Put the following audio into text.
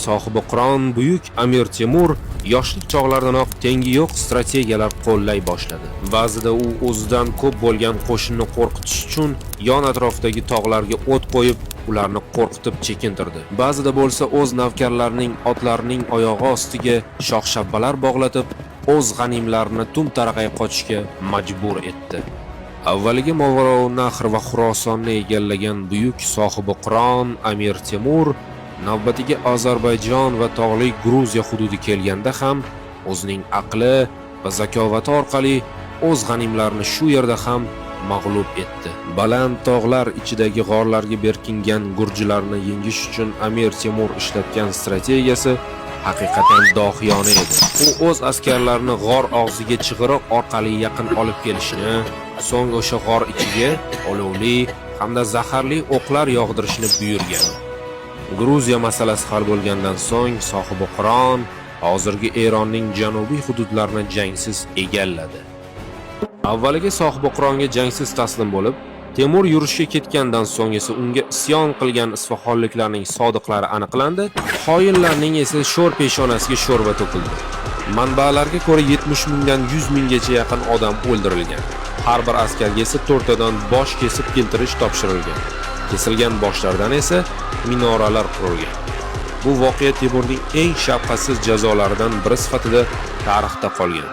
sohibiqiron buyuk Amir Temur yoshlik chog'laridanoq tengi yo'q strategiyalar qo'llay boshladi. Ba'zida u o'zidan ko'p bo'lgan qo'shinni qo'rqitish uchun yon atrofdagi tog'larga o't qo'yib, ularni qo'rqitib chekintirdi. Ba'zida bo'lsa o'z navkarlarining otlarining oyog'i ostiga shox-shabbalar bog'latib, o'z g'animlarini tum-taraqay qochishga majbur etdi. Avvaliga Movarounnahr va Xurosonni egallagan buyuk sohibiqiron Amir Temur navbatiga Ozarbayjon va tog'li Gruziya hududi kelganda ham o'zining aqli va zakovati orqali o'z g'animlarini shu yerda ham mag'lub etdi. Baland tog'lar ichidagi g'orlarga berkingan gurjilarni yengish uchun Amir Temur ishlatgan strategiyasi haqiqatan dohiyona edi. U o'z askarlarini g'or og'ziga chig'iroq orqali yaqin olib kelishni, so'ng o'sha g'or ichiga olovli hamda zaharli o'qlar yog'dirishni buyurgan. Gruziya masalasi hal bo'lgandan so'ng sohibiqiron hozirgi Eronning janubiy hududlarini jangsiz egalladi. Avvaliga sohibiqironga jangsiz taslim bo'lib, Temur yurishga ketgandan so'ng esa unga isyon qilgan isfaxonliklarning sodiqlari aniqlandi, xoinlarning esa sho'r peshonasiga sho'rva to'kildi. Manbalarga ko'ra 70 mingdan 100 minggacha yaqin odam o'ldirilgan. Har bir askarga esa to'rtadan bosh kesib keltirish topshirilgan. Kesilgan boshlardan esa minoralar qurilgan. Bu voqea Temurning eng shafqatsiz jazolaridan biri sifatida tarixda qolgan.